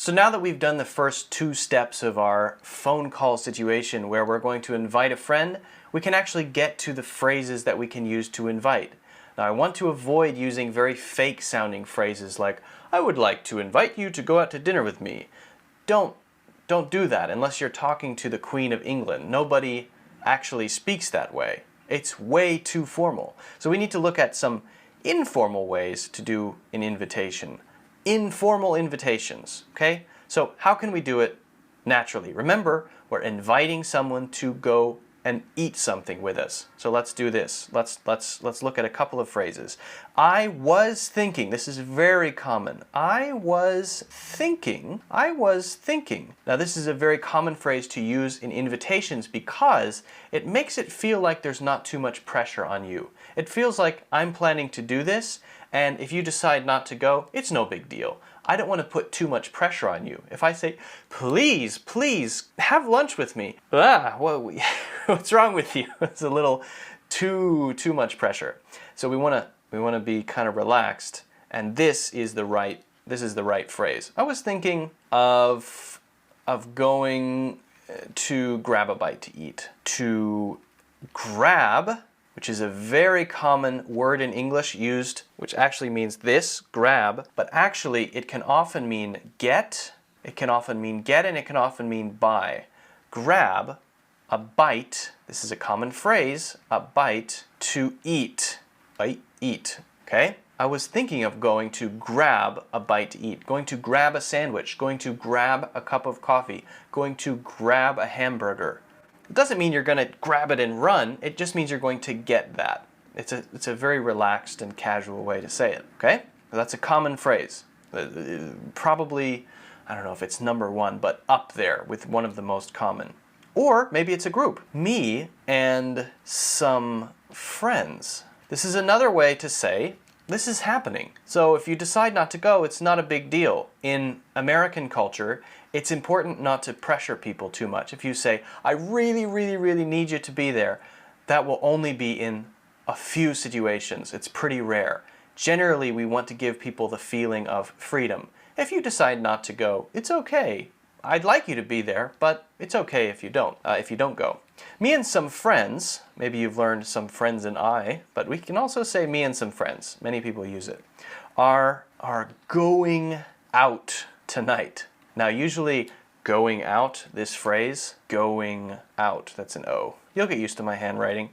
So now that we've done the first 2 steps of our phone call situation where we're going to invite a friend, we can actually get to the phrases that we can use to invite. Now I want to avoid using very fake sounding phrases like, I would like to invite you to go out to dinner with me. Don't do that unless you're talking to the Queen of England. Nobody actually speaks that way. It's way too formal. So we need to look at some informal ways to do an invitation. Informal invitations, okay? So how can we do it naturally? Remember, we're inviting someone to go and eat something with us. So let's do this. Let's look at a couple of phrases. I was thinking. This is very common. I was thinking. Now this is a very common phrase to use in invitations because it makes it feel like there's not too much pressure on you. It feels like I'm planning to do this, and if you decide not to go, it's no big deal. I don't want to put too much pressure on you. If I say, please have lunch with me. What's wrong with you? It's a little too much pressure. So we want to be kind of relaxed, and this is the right phrase. I was thinking of going to grab a bite to eat. To grab, which is a very common word in English used, which actually means this, grab, but actually it can often mean get, and it can often mean buy. Grab, a bite, this is a common phrase, a bite, to eat, eat, okay? I was thinking of going to grab a bite to eat, going to grab a sandwich, going to grab a cup of coffee, going to grab a hamburger. It doesn't mean you're going to grab it and run, it just means you're going to get that. It's a very relaxed and casual way to say it, okay? That's a common phrase. Probably, I don't know if it's number 1, but up there with one of the most common. Or maybe it's a group. Me and some friends. This is another way to say, this is happening. So if you decide not to go, it's not a big deal. In American culture, it's important not to pressure people too much. If you say, I really need you to be there, that will only be in a few situations. It's pretty rare. Generally, we want to give people the feeling of freedom. If you decide not to go, it's okay. I'd like you to be there, but it's okay if you don't go. Me and some friends, maybe you've learned some friends and I, but we can also say me and some friends, many people use it, are going out tonight. Now usually going out, this phrase, going out, that's an O. You'll get used to my handwriting.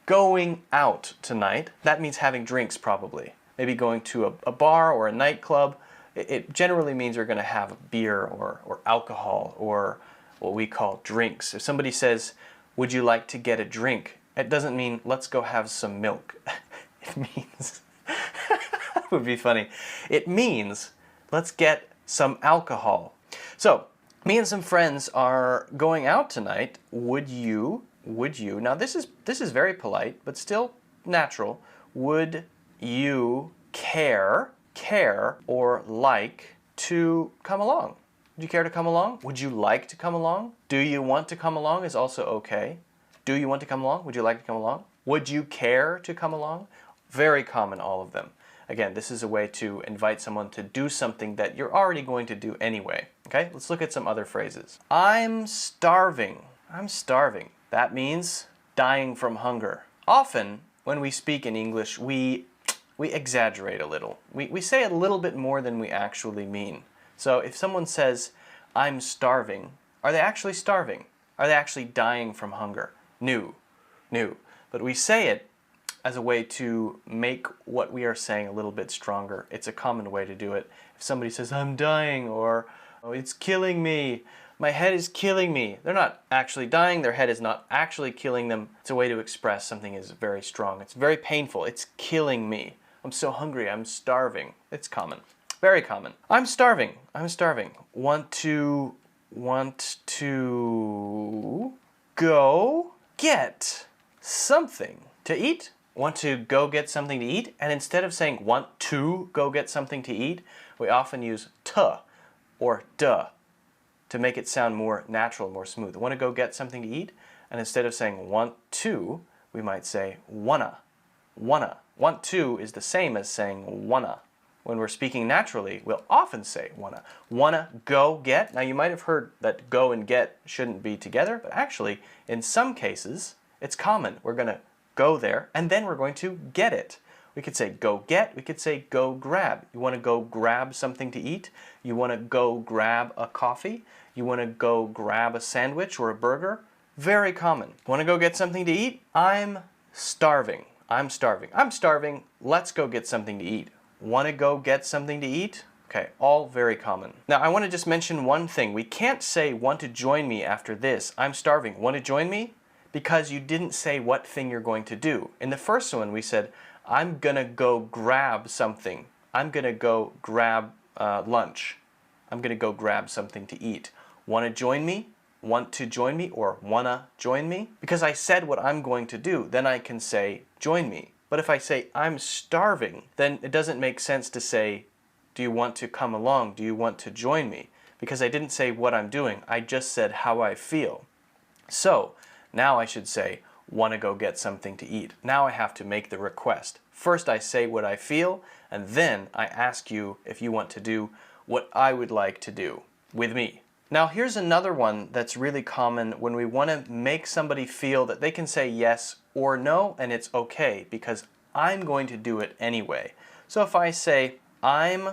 Going out tonight, that means having drinks probably. Maybe going to a bar or a nightclub. It generally means you're going to have beer or alcohol or what we call drinks. If somebody says, would you like to get a drink? It doesn't mean let's go have some milk. It means, that would be funny. It means let's get some alcohol. So, me and some friends are going out tonight. Would you? Now this is very polite, but still natural. Would you care or like to come along? Would you care to come along? Would you like to come along? Do you want to come along is also okay. Do you want to come along? Would you like to come along? Would you care to come along? Very common, all of them. Again, this is a way to invite someone to do something that you're already going to do anyway. Okay, let's look at some other phrases. I'm starving. I'm starving. That means dying from hunger. Often, when we speak in English, we exaggerate a little. We say a little bit more than we actually mean. So if someone says, I'm starving, are they actually starving? Are they actually dying from hunger? No. But we say it as a way to make what we are saying a little bit stronger. It's a common way to do it. If somebody says, I'm dying, or oh, it's killing me, my head is killing me. They're not actually dying, their head is not actually killing them. It's a way to express something is very strong. It's very painful, it's killing me. I'm so hungry, I'm starving. It's common, very common. I'm starving. Want to go get something to eat? Want to go get something to eat? And instead of saying want to go get something to eat, we often use to or duh to make it sound more natural, more smooth. Want to go get something to eat? And instead of saying want to, we might say wanna. Want to is the same as saying wanna. when we're speaking naturally, we'll often say wanna. Wanna go get. Now you might have heard that go and get shouldn't be together, but actually in some cases it's common. We're gonna go there and then we're going to get it. We could say go get, we could say go grab. You wanna go grab something to eat? You wanna go grab a coffee? You wanna go grab a sandwich or a burger? Very common. Wanna go get something to eat? I'm starving. I'm starving. I'm starving. Let's go get something to eat. Want to go get something to eat? Okay, all very common. Now, I want to just mention one thing. We can't say want to join me after this. I'm starving. Want to join me? Because you didn't say what thing you're going to do. In the first one, we said, I'm going to go grab something. I'm going to go grab lunch. I'm going to go grab something to eat. Want to join me? Want to join me or wanna join me? Because I said what I'm going to do, then I can say join me. But if I say I'm starving, then it doesn't make sense to say, do you want to come along? Do you want to join me? Because I didn't say what I'm doing, I just said how I feel. So now I should say, want to go get something to eat. Now I have to make the request. First I say what I feel, and then I ask you if you want to do what I would like to do with me. Now here's another one that's really common when we want to make somebody feel that they can say yes or no and it's okay because I'm going to do it anyway. So if I say I'm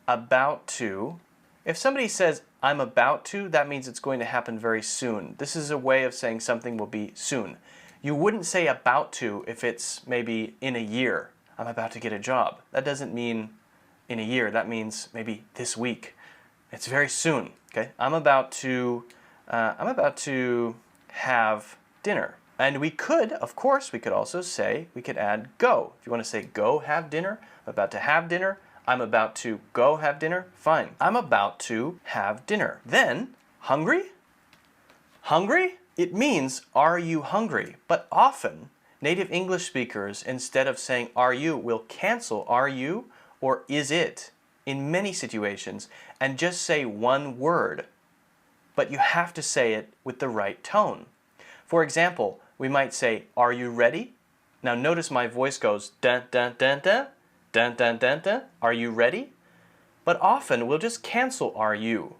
about to, if somebody says I'm about to, that means it's going to happen very soon. This is a way of saying something will be soon. You wouldn't say about to if it's maybe in a year. I'm about to get a job. That doesn't mean in a year. That means maybe this week. It's very soon. Okay, I'm about to have dinner. And we could, of course, we could also say, we could add go. If you want to say go have dinner, I'm about to have dinner, I'm about to go have dinner, fine. I'm about to have dinner. Then, hungry? Hungry? It means, are you hungry? But often, native English speakers, instead of saying are you, will cancel are you or is it in many situations and just say one word. But you have to say it with the right tone. For example, we might say, are you ready? Now notice my voice goes dun dun dun dun, dun dun dun dun. Are you ready? But often we'll just cancel are you.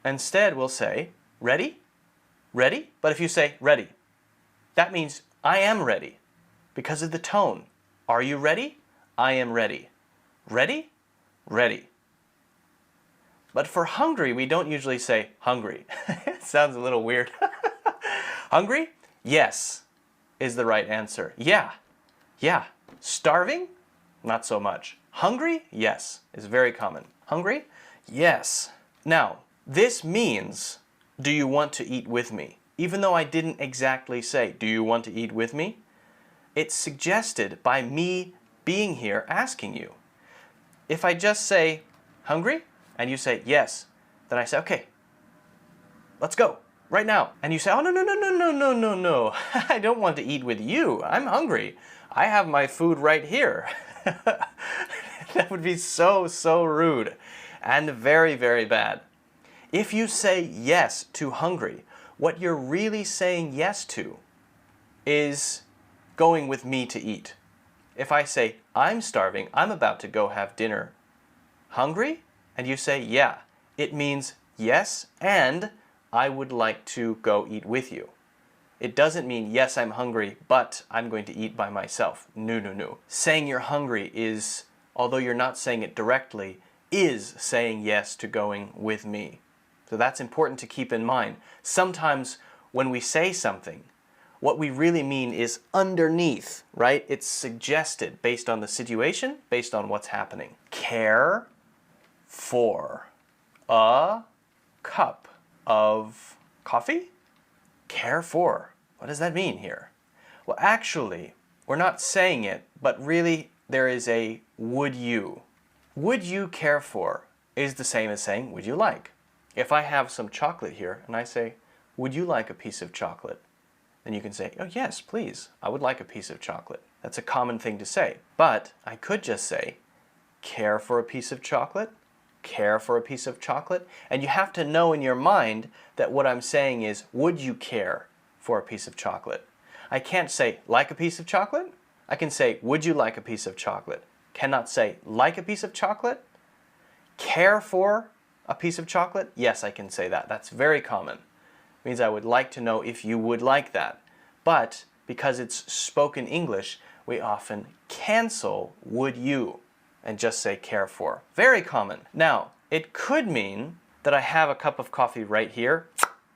Instead we'll say, ready? Ready? But if you say ready, that means I am ready because of the tone. Are you ready? I am ready. Ready? Ready. But for hungry, we don't usually say hungry. It sounds a little weird. Hungry? Yes is the right answer. Yeah. Yeah. Starving? Not so much. Hungry? Yes is very common. Hungry? Yes. Now, this means, do you want to eat with me? Even though I didn't exactly say, do you want to eat with me? It's suggested by me being here asking you. If I just say, hungry? And you say, yes. Then I say, okay, let's go, right now. And you say, oh, no, no, no, no, no, no, no, no. I don't want to eat with you. I'm hungry. I have my food right here. That would be so, so rude and very, very bad. If you say yes to hungry, what you're really saying yes to is going with me to eat. If I say, I'm starving, I'm about to go have dinner. Hungry? And you say, yeah. It means yes, and I would like to go eat with you. It doesn't mean, yes, I'm hungry, but I'm going to eat by myself. No, no, no. Saying you're hungry is, although you're not saying it directly, is saying yes to going with me. So that's important to keep in mind. Sometimes when we say something, what we really mean is underneath, right? It's suggested based on the situation, based on what's happening. Care for a cup of coffee? Care for. What does that mean here? Well, actually, we're not saying it, but really there is a would you. Would you care for is the same as saying would you like. If I have some chocolate here and I say, would you like a piece of chocolate? Then you can say, oh yes, please, I would like a piece of chocolate. That's a common thing to say. But I could just say, care for a piece of chocolate? Care for a piece of chocolate? And you have to know in your mind that what I'm saying is, would you care for a piece of chocolate? I can't say, like a piece of chocolate? I can say, would you like a piece of chocolate? cannot say like a piece of chocolate. Care for a piece of chocolate? Yes, I can say that. That's very common. It means I would like to know if you would like that. But because it's spoken English, we often cancel would you and just say care for. Very common. Now, it could mean that I have a cup of coffee right here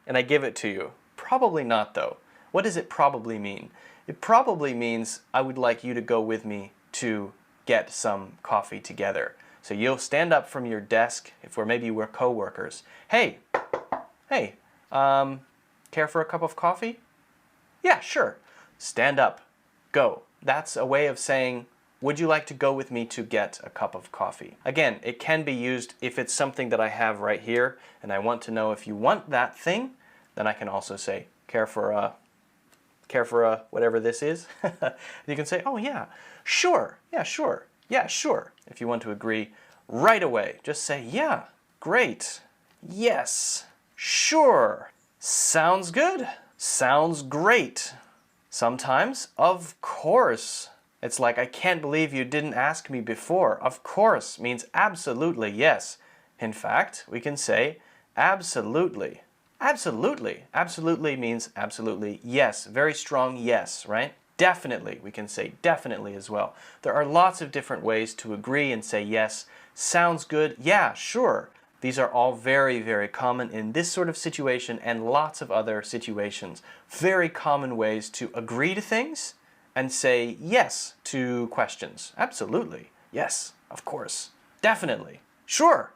and I give it to you. Probably not though. What does it probably mean? It probably means I would like you to go with me to get some coffee together. So you'll stand up from your desk, if maybe we're co-workers. Hey, care for a cup of coffee? Yeah, sure. Stand up, go. That's a way of saying, would you like to go with me to get a cup of coffee? Again, it can be used if it's something that I have right here and I want to know if you want that thing, then I can also say, care for a whatever this is. You can say, oh yeah, sure, yeah, sure, yeah, sure. If you want to agree right away, just say, yeah, great, yes, sure, sounds good, sounds great. Sometimes, of course. It's like, I can't believe you didn't ask me before. Of course means absolutely, yes. In fact, we can say absolutely. Absolutely. Absolutely means absolutely yes. Very strong yes, right? Definitely. We can say definitely as well. There are lots of different ways to agree and say yes. Sounds good. Yeah, sure. These are all very, very common in this sort of situation and lots of other situations. Very common ways to agree to things and say yes to questions. Absolutely. Yes, of course. Definitely. Sure.